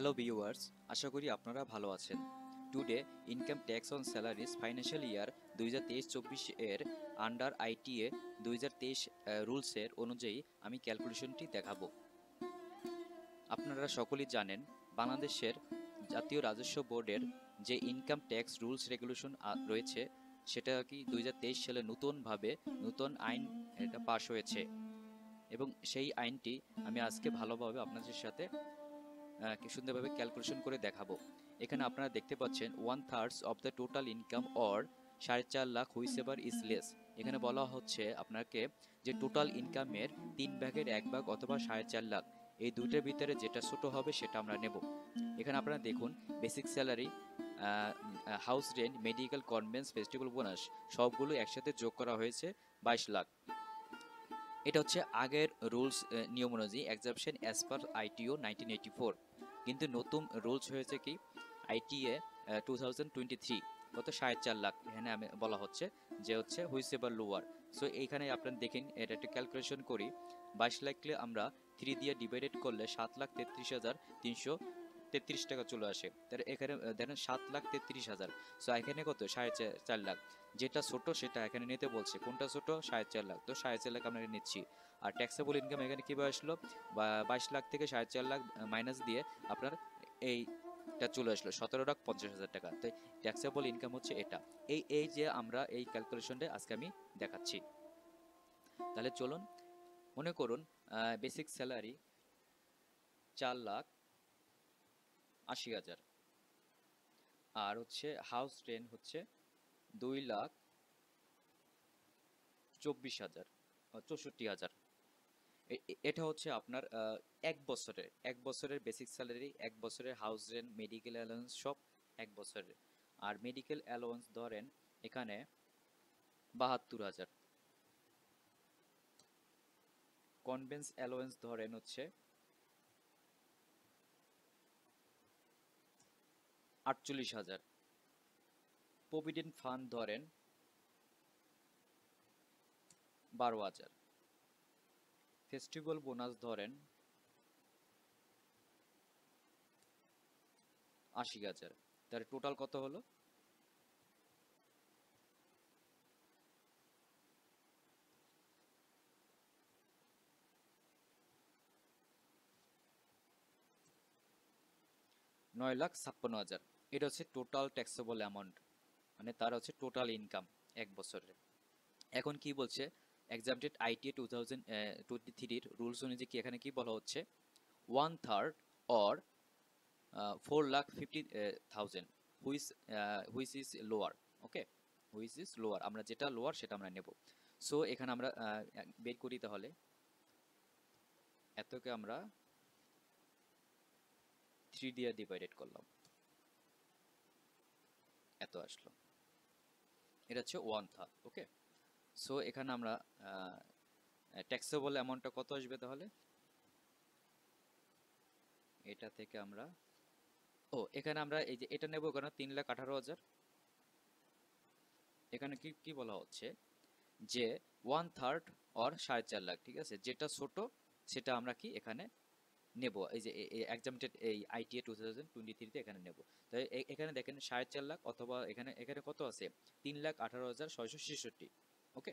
Hello viewers, আশা করি আপনারা ভালো আছেন। Today income tax on salaries financial year 2023-24 এর আন্ডার আইটিএ 2023 রুলসের অনুযায়ী আমি ক্যালকুলেশনটি দেখাবো। আপনারা সকলেই জানেন বাংলাদেশের জাতীয় রাজস্ব বোর্ডের যে ইনকাম ট্যাক্স রুলস রেগুলেশন রয়েছে সেটা কি 2023 সালে নতুন আইন এটা পাশ হয়েছে এবং সেই আইনটি আমি আজকে ভালোভাবে আপনাদের সাথে কি সুন্দরভাবে ক্যালকুলেশন করে দেখাবো। এখানে আপনারা দেখতে পাচ্ছেন 1/3 of the total income or 4.5 lakh whichever is less. এখানে বলা হচ্ছে আপনাকে যে টোটাল ইনকামের 3/1 অথবা 4.5 লাখ এই দুইটার ভিতরে যেটা ছোট হবে সেটা আমরা নেব। এখানে আপনারা দেখুন basic salary, house rent, medical, convince, festival bonus সবগুলো একসাথে যোগ করা হয়েছে 22 লাখ। এটা হচ্ছে আগের রুলস নিয়ম অনুযায়ী এক্সাম্পশন অ্যাজ পার আইটিও 1984। কিন্তু নতুন রুলস হয়েছে কি আইটিএ 2023 কত 4.5 লাখ। এখানে আমি বলা হচ্ছে যে হচ্ছে হুইসেভার লোয়ার। সো এইখানে আপনারা দেখেন এটা একটা ক্যালকুলেশন করি। 22 লাখকে আমরা 3 দিয়ে ডিভাইডেড করলে 7,33,333 টাকা চলে আসে। তাহলে এখানে দেখেন 7,33,000। সো এখানে কত 4.5 লাখ। যেটা ছোট সেটা এখানে নিতে বলছে। কোনটা ছোট 4.5 লাখ, তো 4.5 লাখ আমরা নিচ্ছি। আর ট্যাক্সেবল ইনকাম এখানে কিভাবে আসলো, বা 22 লাখ থেকে 4.5 লাখ মাইনাস দিয়ে আপনার এইটা চলে আসলো 17,50,000 টাকা। তো ট্যাক্সেবল ইনকাম হচ্ছে এটা। এই যে আমরা এই ক্যালকুলেশনটা আজকে আমি দেখাচ্ছি। তাহলে চলুন, মনে করুন বেসিক স্যালারি 4,80,000 আর হচ্ছে হাউস রেন্ট হচ্ছে 2,24,000 64,000। এটা হচ্ছে আপনার এক বছরের বেসিক স্যালারি, এক বছরের হাউস রেন্ট, মেডিকেল অ্যালাউন্স সব এক বছরের। আর মেডিকেল অ্যালাউন্স ধরেন এখানে 72,000, কনভেন্স অ্যালাউন্স ধরেন হচ্ছে 48,000, প্রভিডেন্ট ফান্ড ধরেন 12,000, ফেস্টিভ্যাল বোনাস ধরেন 80,000। তার টোটাল কত হলো? $9,56,000। এটা হচ্ছে টোটাল ট্যাক্সেবল অ্যামাউন্ট, মানে তার হচ্ছে টোটাল ইনকাম এক বছরের। এখন কি বলছে এক্সামটেড আইটিএ 2023 রুলস অনুযায়ী কি এখানে কি বলা হচ্ছে 1/3 or 4,50,000 which is lower. Okay, which is lower, আমরা যেটা লোয়ার সেটা আমরা নেব। সো এখানে আমরা বের করি, তাহলে এতকে আমরা 3 দিয়ে ডিভাইডেড করলাম, এত আসলো। এটা হচ্ছে 1/3। ওকে, সো এখানে আমরা ট্যাক্সেবল অ্যামাউন্টটা কত আসবে তাহলে এটা থেকে আমরা এখানে আমরা এই যে এটা নেব কেন 3,18,000। এখানে কি কি বলা হচ্ছে যে 1/3 অর 4.5 লাখ, ঠিক আছে, যেটা ছোট সেটা আমরা কি এখানে নেব। এই যে এক্সামটেড এই আইটিএ 2023 এখানে নেব। তো এখানে দেখেন 4.5 লাখ, অথবা এখানে এখানে কত আছে 3,18,666। ওকে,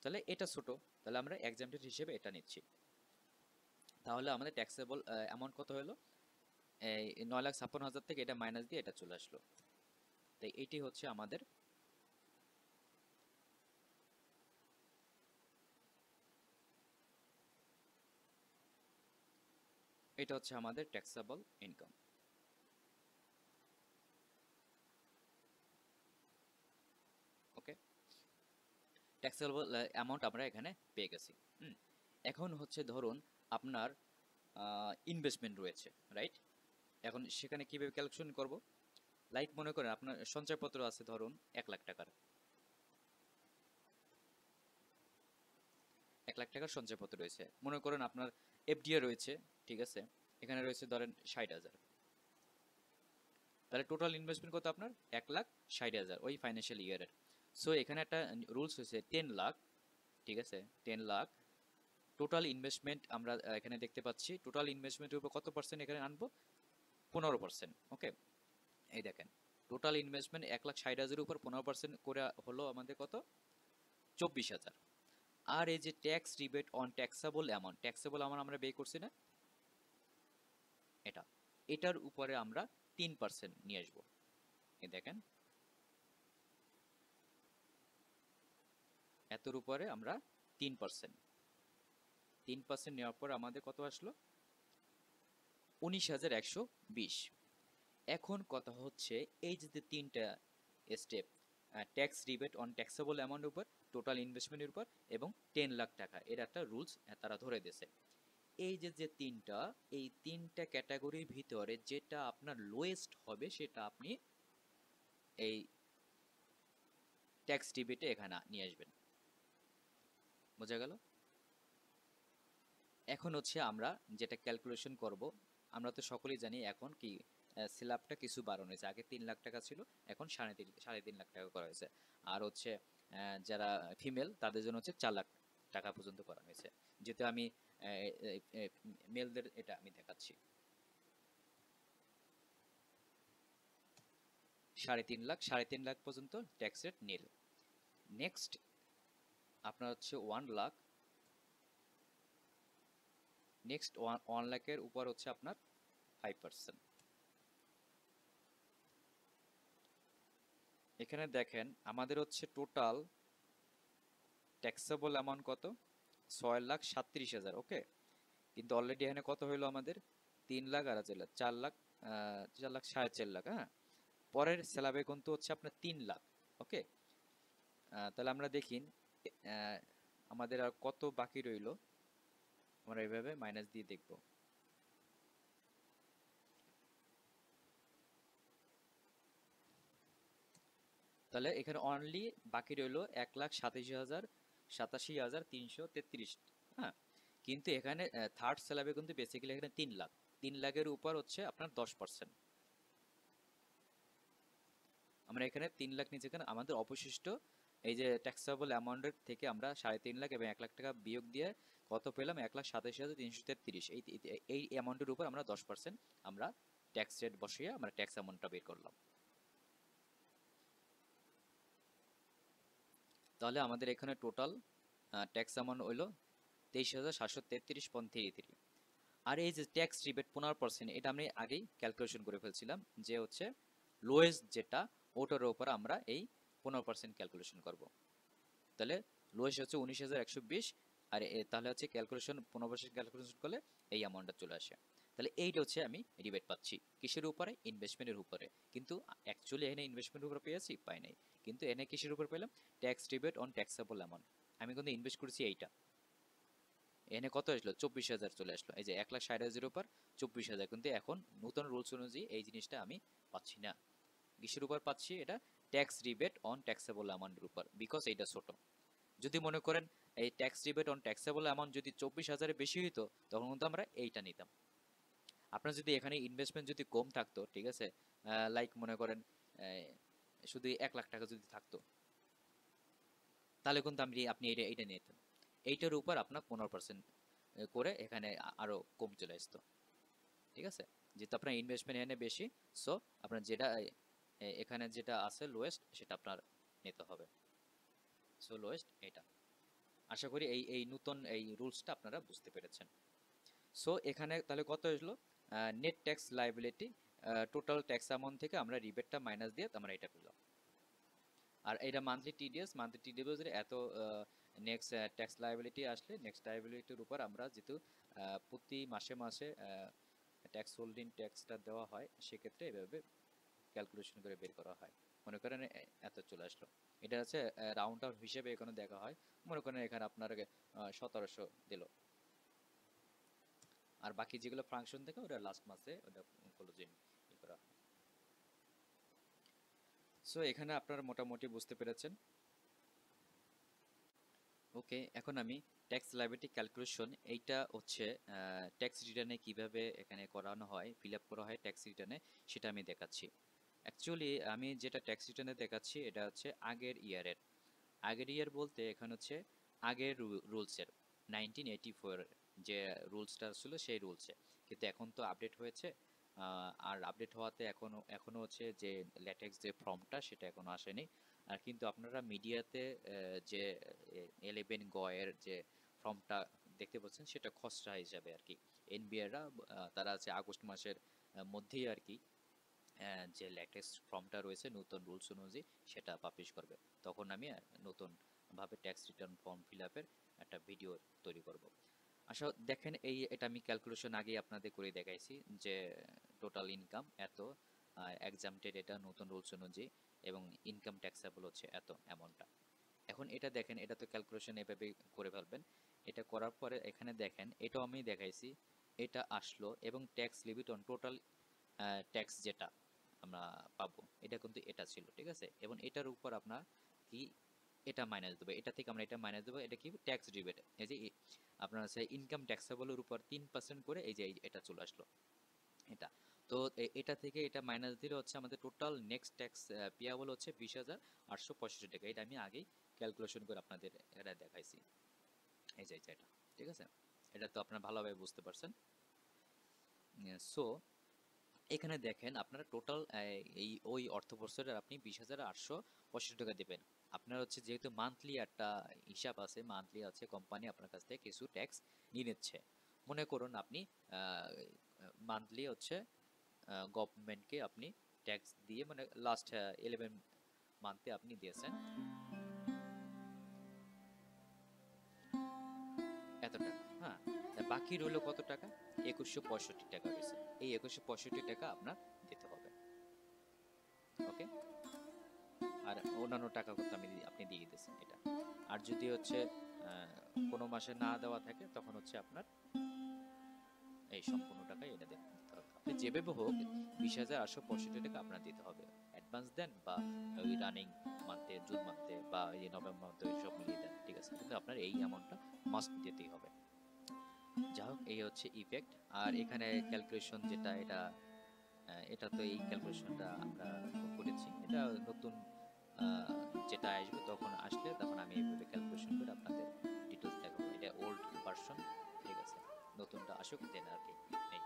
তাহলে এটা ছোট, তাহলে আমরা এক্সামটেড হিসেবে এটা নিচ্ছি। তাহলে আমাদের ট্যাক্সেবল অ্যামাউন্ট কত হলো, এই 9,56,000 থেকে এটা মাইনাস দিয়ে এটা চলে আসলো। তাই এটি হচ্ছে আমাদের ট্যাক্সেবল ইনকাম। ওকে, ট্যাক্সেবল অ্যামাউন্ট আমরা এখানে পেয়ে গেছি। এখন হচ্ছে ধরুন আপনার ইনভেস্টমেন্ট রয়েছে, রাইট? এখন সেখানে কিভাবে ক্যালকুলেশন করব, লাইক মনে করেন আপনার সঞ্চয়পত্র আছে ধরুন 1,00,000 টাকার, 1,00,000 টাকার সঞ্চয়পত্র রয়েছে। মনে করেন আপনার এফডিআই রয়েছে, ঠিক আছে, এখানে রয়েছে ধরেন 60,000। তাহলে টোটাল ইনভেস্টমেন্ট কত আপনার 1,60,000 ওই ফাইন্যান্সিয়াল ইয়ারের। সো এখানে একটা রুলস হয়েছে 10 লাখ, ঠিক আছে, 10 লাখ টোটাল ইনভেস্টমেন্ট আমরা এখানে দেখতে পাচ্ছি। টোটাল ইনভেস্টমেন্টের উপর কত পার্সেন্ট এখানে আনবো 15%। ওকে, এই দেখেন টোটাল ইনভেস্টমেন্ট 1,60,000 উপর 15% করে হলো আমাদের কত, 24,000। আর এই যে tax rebate on taxable amount আমরা বের করছি না, এটা, এটার উপরে আমরা 3% নিয়ে আসবো। এই দেখেন এতর উপরে আমরা 3% 3% নেওয়ার পর আমাদের কত আসলো, 19,120। এখন কথা হচ্ছে এই যে তিনটা step, tax rebate on taxable অ্যামাউন্টের উপর, টোটাল ইনভেস্টমেন্টের উপর এবং 10 লাখ টাকা, এর একটা রুলস তারা ধরে দিয়েছে। এই যে তিনটা, এই তিনটা ক্যাটাগরির ভিতরে যেটা আপনার লোয়েস্ট হবে সেটা আপনি এই ট্যাক্স রিবেটে এখানে নিয়ে আসবেন। বোঝা গেল? এখন হচ্ছে আমরা যেটা ক্যালকুলেশন করব, আমরা তো সকলেই জানি এখন কি স্ল্যাবটা কিছু বাড়ানো হয়েছে, আগে 3 লাখ টাকা ছিল, এখন 3.5 লাখ টাকা করা হয়েছে। আর হচ্ছে যারা ফিমেল তাদের জন্য হচ্ছে 4 লাখ টাকা পর্যন্ত করা হয়েছে। যেহেতু আমি মেলদের এটা আমি দেখাচ্ছি, 3.5 লাখ পর্যন্ত ট্যাক্স রেট নীল। নেক্সট আপনার হচ্ছে 1 লাখ, নেক্সট 1 লাখের উপর হচ্ছে আপনার 5%। এখানে দেখেন আমাদের হচ্ছে টোটাল ট্যাক্সেবল অ্যামাউন্ট কত, 6,37,000। ওকে, কিন্তু অলরেডি এখানে কত হইলো আমাদের, 3 লাখ আর 4 লাখ, 4 লাখ 4.5 লাখ। হ্যাঁ, পরের স্ল্যাবে কিন্তু হচ্ছে আপনার 3 লাখ। ওকে, তাহলে আমরা দেখি আমাদের আর কত বাকি রইলো, আমরা এইভাবে মাইনাস দিয়ে দেখব। তাহলে এখানে অনলি বাকি রইলো 1,87,333। হ্যাঁ, কিন্তু এখানে থার্ড স্ল্যাবে কিন্তু বেসিক্যালি এখানে 3 লাখ, 3 লাখের উপর হচ্ছে আপনার 10%। আমরা এখানে 3 লাখ নিচে, এখানে আমাদের অবশিষ্ট এই যে ট্যাক্সেবল অ্যামাউন্টের থেকে আমরা 3.5 লাখ এবং 1 লাখ টাকা বিয়োগ দিয়ে কত পেলাম, 1,87,333। এই অ্যামাউন্টের উপর আমরা 10% আমরা ট্যাক্স রেট বসিয়ে আমরা ট্যাক্স অ্যামাউন্টটা বের করলাম। তাহলে আমাদের এখানে টোটাল ট্যাক্স অ্যামাউন্ট হইলো 23,733.33। আর এই যে ট্যাক্স রিবেট 15%, এটা আমি আগেই ক্যালকুলেশন করে ফেলছিলাম যে হচ্ছে লোয়েস্ট যেটা, ওটার উপর আমরা এই 15% ক্যালকুলেশন করব। তাহলে লোয়েস্ট হচ্ছে 19,120, আর তাহলে হচ্ছে ক্যালকুলেশন 15% ক্যালকুলেশন করলে এই অ্যামাউন্টটা চলে আসে। তাহলে এইটা হচ্ছে আমি রিবেট পাচ্ছি কিসের উপরে, ইনভেস্টমেন্টের উপরে। কিন্তু অ্যাকচুয়ালি এখানে ইনভেস্টমেন্টের উপরে পেয়েছি, পাই নাই। কিন্তু এনে কিসের উপর পেলাম, tax rebate on taxable amount. আমি কিন্তু ইনভেস্ট করেছি এইটা, এনে কত আসলো, 24,000 চলে আসলো। এই যে 1,60,000 উপর 24,000, কিন্তু এখন নতুন রুলস অনুযায়ী এই জিনিসটা আমি পাচ্ছি না। কিসের উপর পাচ্ছি এটা, ট্যাক্স রিবেট অন ট্যাক্সেবল অ্যামাউন্টের উপর, বিকজ এইটা ছোট। যদি মনে করেন এই tax rebate on taxable amount যদি 24,000-এর বেশি হইতো, তখন কিন্তু আমরা এইটা নিতাম। আপনার যদি এখানে ইনভেস্টমেন্ট যদি কম থাকতো, ঠিক আছে, লাইক মনে করেন শুধু 1 লাখ টাকা যদি থাকতো, তাহলে কিন্তু আপনি এইটা নিতেন। এইটার উপর আপনার 15% করে এখানে আরো কম চলে আসতো। ঠিক আছে, যেহেতু আপনার ইনভেস্টমেন্ট এখানে বেশি, সো আপনার যেটা এখানে যেটা আছে লোয়েস্ট, সেটা আপনার নিতে হবে। সো লোয়েস্ট এটা। আশা করি এই নতুন এই রুলসটা আপনারা বুঝতে পেরেছেন। সো এখানে তাহলে কত আসলো, net tax liability, total tax amount থেকে আমরা রিবেটটা মাইনাস দিয়ে আমরা এটা পেলাম। আর এটা মান্থলি টিডিএস এত নেক্সট ট্যাক্স লায়াবিলিটি আসলে, নেক্সট লায়াবিলিটির উপর আমরা যেহেতু প্রতি মাসে মাসে ট্যাক্স হোল্ডিং ট্যাক্সটা দেওয়া হয়, সেক্ষেত্রে এভাবে ক্যালকুলেশন করে বের করা হয়। মনে করেন এত চলে আসলো, এটা হচ্ছে রাউন্ড আউট হিসেবে এখানে দেখা হয়। মনে করেন এখানে আপনার 1700 দিল, আর বাকি যেগুলো ফাংশন থেকে ওটা লাস্ট মাসে ওটা ক্লোজিং করা হয়। সো এখানে আপনারা মোটামুটি বুঝতে পেরেছেন। ওকে, এখন আমি ট্যাক্স লায়াবিলিটি ক্যালকুলেশন, এইটা হচ্ছে ট্যাক্স রিটার্নে কিভাবে এখানে করানো হয়, ফিল আপ করা হয় ট্যাক্স রিটার্নে, সেটা আমি দেখাচ্ছি। অ্যাকচুয়ালি আমি যেটা ট্যাক্স রিটার্নে দেখাচ্ছি এটা হচ্ছে আগের ইয়ার বলতে এখানে হচ্ছে আগের রুলসের 1984 যে রুলসটা ছিল সেই রুলসে, কিন্তু এখন তো আপডেট হয়েছে। আর আপডেট হওয়াতে এখনো হচ্ছে যে ল্যাটেক্স যে ফর্মটা সেটা এখনো আসেনি। আর কিন্তু আপনারা মিডিয়াতে যে 11 গ এর যে ফর্মটা দেখতে পাচ্ছেন সেটা খসড়া হিসাবে আর কি এনবিআররা তারা আছে আগস্ট মাসের মধ্যেই আর কি যে লেটেস্ট ফর্মটা রয়েছে নতুন রুলস অনুযায়ী সেটা পাবলিশ করবে। তখন আমি নতুন ভাবে ট্যাক্স রিটার্ন ফর্ম ফিল আপের একটা ভিডিও তৈরি করব। আচ্ছা দেখেন, এটা আমি ক্যালকুলেশন আগেই আপনাদের করে দেখাইছি যে টোটাল ইনকাম এত, এক্সামটেড এটা নতুন রুলস অনুযায়ী, এবং ইনকাম ট্যাক্সেবল হচ্ছে এত অ্যামাউন্টটা। এখন এটা দেখেন, এটা তো ক্যালকুলেশন এভাবে করে ফেলবেন। এটা করার পরে এখানে দেখেন, এটাও আমি দেখাইছি, এটা আসলো এবং tax limit on total tax যেটা আমরা পাবো এটা কিন্তু এটা ছিল, ঠিক আছে। এবং এটার উপর আপনার কি এটা মাইনাস দেবো, এটা থেকে আমরা এটা মাইনাস দেবো, এটা কি ট্যাক্স রিবেট। এই যে আপনার হচ্ছে ইনকাম ট্যাক্সেবলের উপর 3% করে এই যে এটা চলে আসলো এটা। তো এটা থেকে এটা মাইনাস দিলে হচ্ছে আমাদের টোটাল নেক্সট ট্যাক্স পেয়াবল হচ্ছে 20,865 টাকা। এটা আমি আগেই ক্যালকুলেশন করে আপনাদের এটা দেখাইছি, এই যে এটা, ঠিক আছে। এটা তো আপনারা ভালোভাবে বুঝতে পারছেন। সো এখানে দেখেন আপনারা টোটাল ওই অর্থ বছরের আপনি 20,865 টাকা দেবেন। আপনার হচ্ছে যেহেতু মান্থলি একটা হিসাব আছে, মান্থলি আছে কোম্পানি আপনার কাছ থেকে কিছু ট্যাক্স নিয়ে নিচ্ছে। মনে করুন আপনি মান্থলি হচ্ছে গভর্নমেন্টকে আপনি ট্যাক্স দিয়ে, মানে লাস্ট 11 মান্থে আপনি দিয়েছেন এত টাকা, হ্যাঁ। বাকি রইলো কত টাকা? 2165 টাকা রয়েছে। এই 2165 টাকা আপনার দিতে হবে, ওকে। আর অন্যান্য টাকা করতে আপনি দিয়ে দিতেছেন এটা। আর যদি হচ্ছে কোনো মাসে না দেওয়া থাকে তখন হচ্ছে আপনার এই সম্পূর্ণ টাকা এটা দিতে হবে। আপনি যেভাবে হোক 20,865 টাকা আপনার দিতে হবে, অ্যাডভান্স দেন বা ওই রানিং মান্থে, জুন মান্থে বা এই নভেম্বর মান্থে সব মিলিয়ে দেন, ঠিক আছে, কিন্তু আপনার এই অ্যামাউন্টটা মাস্ট দিতেই হবে। যা হোক, এই হচ্ছে ইফেক্ট। আর এখানে ক্যালকুলেশন যেটা, এটা তো এই ক্যালকুলেশনটা আমরা করেছি, এটা নতুন আহ, যেটা আসবে তখন আমি এইভাবে ক্যালকুলেশন করে আপনাদের ডিটেলস দেখাবো। এটা ওল্ড ভার্সন, ঠিক আছে, নতুনটা আসুক দেন আর কি। এই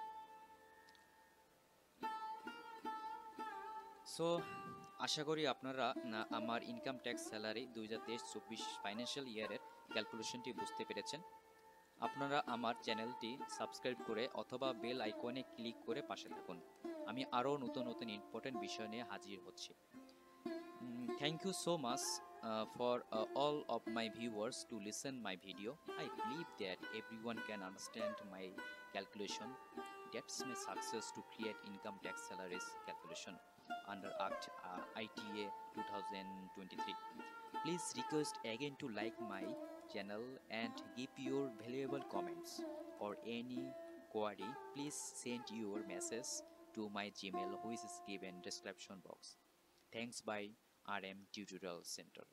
সো আশা করি আপনারা আমার ইনকাম ট্যাক্স স্যালারি 2023-24 ফাইন্যান্সিয়াল ইয়ারের ক্যালকুলেশনটি বুঝতে পেরেছেন। আপনারা আমার চ্যানেলটি সাবস্ক্রাইব করে অথবা বেল আইকনে ক্লিক করে পাশে থাকুন। আমি আরও নতুন নতুন ইম্পর্টেন্ট বিষয় নিয়ে হাজির হচ্ছি। Thank you so much for all of my viewers to listen my video. I believe that everyone can understand my calculation. That's my success to create income tax salaries calculation under Act ITA 2023. Please request again to like my channel and give your valuable comments. For any query, please send your message to my Gmail, which is given description box. Thanks by RM Tutorial Center.